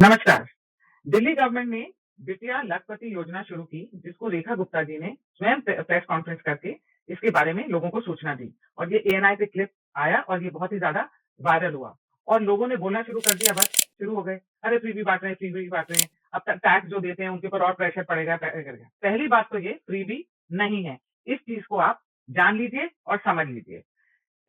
नमस्कार। दिल्ली गवर्नमेंट ने बिटिया लखपति योजना शुरू की, जिसको रेखा गुप्ता जी ने स्वयं प्रेस कॉन्फ्रेंस करके इसके बारे में लोगों को सूचना दी। और ये एएनआई पे क्लिप आया और ये बहुत ही ज़्यादा वायरल हुआ और लोगों ने बोलना शुरू कर दिया, बस शुरू हो गए। अरे फ्रीबी बाँट रहे हैं, फ्रीबी बाँट रहे हैं। अब तक टैक्स जो देते हैं उनके ऊपर और प्रेशर पड़ेगा पड़ेगा। पहली बात तो ये फ्रीबी नहीं है। इस चीज़ को आप जान लीजिए और समझ लीजिए।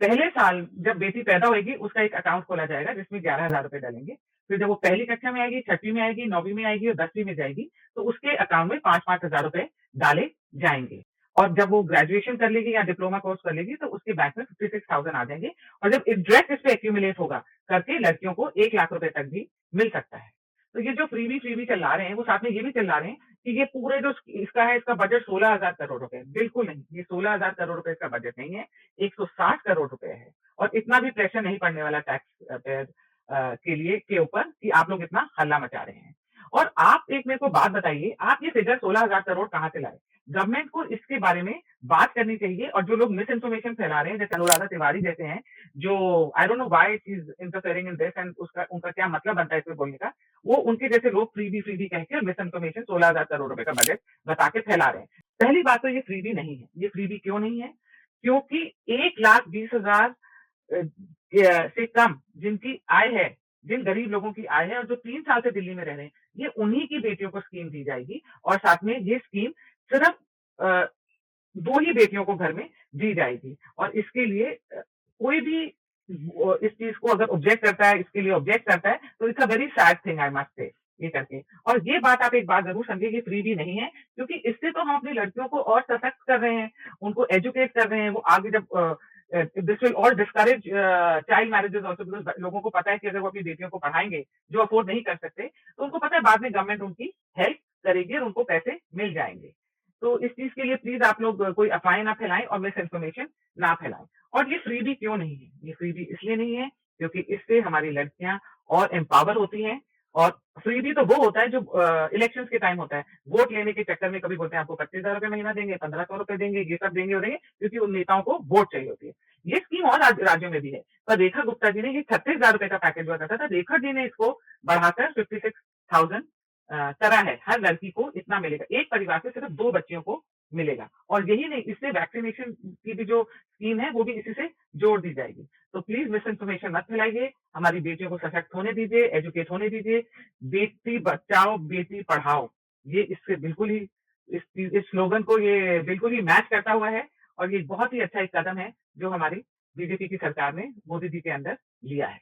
पहले साल जब बेटी पैदा होएगी, उसका एक अकाउंट खोला जाएगा जिसमें ₹11,000 डलेंगे। फिर जब वो पहली कक्षा में आएगी, 6वीं में आएगी, 9वीं में आएगी और 10वीं में जाएगी, तो उसके अकाउंट में 5-5 हज़ार रुपए डाले जाएँगे। और जब वो ग्रेजुएशन कर लेगी या डिप्लोमा कोर्स कर लेगी, तो उसके बैंक में 56,000 आ जाएँगे और जब इंटरेस्ट इस पे एक्यूमुलेट होगा, करके लड़कियों को 1 लाख रुपए तक भी मिल सकता है। तो ये जो फ्रीबी चिल्ला रहे हैं, वो साथ में ये भी चिल्ला रहे हैं कि ये पूरे जो इसका है, इसका बजट 16,000 करोड़ रुपए है। बिल्कुल नहीं, ये 16,000 करोड़ रुपए इसका बजट नहीं है, 160 करोड़ रुपए है। और इतना भी प्रेशर नहीं पड़ने वाला टैक्स पेयर के लिए के ऊपर कि आप लोग इतना हल्ला मचा रहे हैं। और आप एक मेरे को बात बताइए, आप ये फिगर 16,000 करोड़ कहाँ से लाए? गवर्नमेंट को इसके बारे में बात करनी चाहिए और जो लोग मिस इन्फॉर्मेशन फैला रहे हैं, जैसे अनुराधा तिवारी जैसे हैं, जो I don't know why she is interfering in this and उसका उनका क्या मतलब बनता है इसमें बोलने का, वो उनके जैसे लोग फ्रीबी कह के मिस इन्फॉर्मेशन 16,000 करोड़ रुपए का बजट बता के फैला रहे हैं। पहली बात तो ये फ्रीबी नहीं है। ये फ्रीबी क्यों नहीं है? क्योंकि 1,20,000 से कम जिनकी आय है, जिन गरीब लोगों की आय है और जो 3 साल से दिल्ली में रह रहे हैं, ये उन्हीं की बेटियों को स्कीम दी जाएगी और साथ में ये स्कीम सिर्फ अ, 2 ही बेटियों को घर में दी जाएगी और इसके लिए कोई भी इस चीज़ को अगर ऑब्जेक्ट करता है, इसके लिए ऑब्जेक्ट करता है, तो it's a very sad thing I must say ये करके। और ये बात आप एक बात ज़रूर समझिए कि फ्री भी नहीं है, क्योंकि इससे तो हम अपनी लड़कियों को और सशक्त कर रहे हैं, उनको एजुकेट कर रहे हैं, वो आगे जब this will all discourage child marriages also because लोगों को पता है कि अगर वो अपनी बेटियों को पढ़ाएँगे, जो अफोर्ड नहीं कर सकते, तो उनको पता है बाद में गवर्नमेंट उनकी हेल्प करेगी और उनको पैसे मिल जाएँगे। तो इस चीज़ के लिए प्लीज़ आप लोग कोई अफ़वाहें ना फैलाएँ और मिस इन्फॉर्मेशन ना फैलाएँ। और ये फ्रीबी क्यों नहीं है? ये फ्रीबी इसलिए नहीं है क्योंकि इससे हमारी लड़कियाँ और एम्पावर होती हैं और फ्रीबी तो वो होता है जो इलेक्शंस के टाइम होता है। वोट लेने के चक्कर में कभी बोलते हैं आपको ₹25,000 महीना देंगे, ₹1,500 देंगे, ये सब देंगे वो देंगे क्योंकि उन नेताओं को वोट चाहिए होती है। ये स्कीम और राज्यों में भी है। पर रेखा गुप्ता जी ने ये ₹36,000 का पैकेज हुआ करता था। रेखा जी ने इसको बढ़ाकर 56,000 करा है। हर लड़की को इतना मिलेगा। एक परिवार से सिर्फ 2 बच्चियों को मिलेगा और यही नहीं, इससे वैक्सीनेशन की भी जो स्कीम है वो भी इसी से जोड़ दी जाएगी। तो प्लीज़ मिस इन्फॉर्मेशन मत फैलाइए, हमारी बेटियों को सशक्त होने दीजिए, एजुकेट होने दीजिए। बेटी बचाओ, बेटी पढ़ाओ, ये इससे बिल्कुल ही इस स्लोगन को ये बिल्कुल ही मैच करता हुआ है और ये बहुत ही अच्छा एक कदम है, जो हमारी बीजेपी की सरकार ने मोदी जी के अंडर लिया है।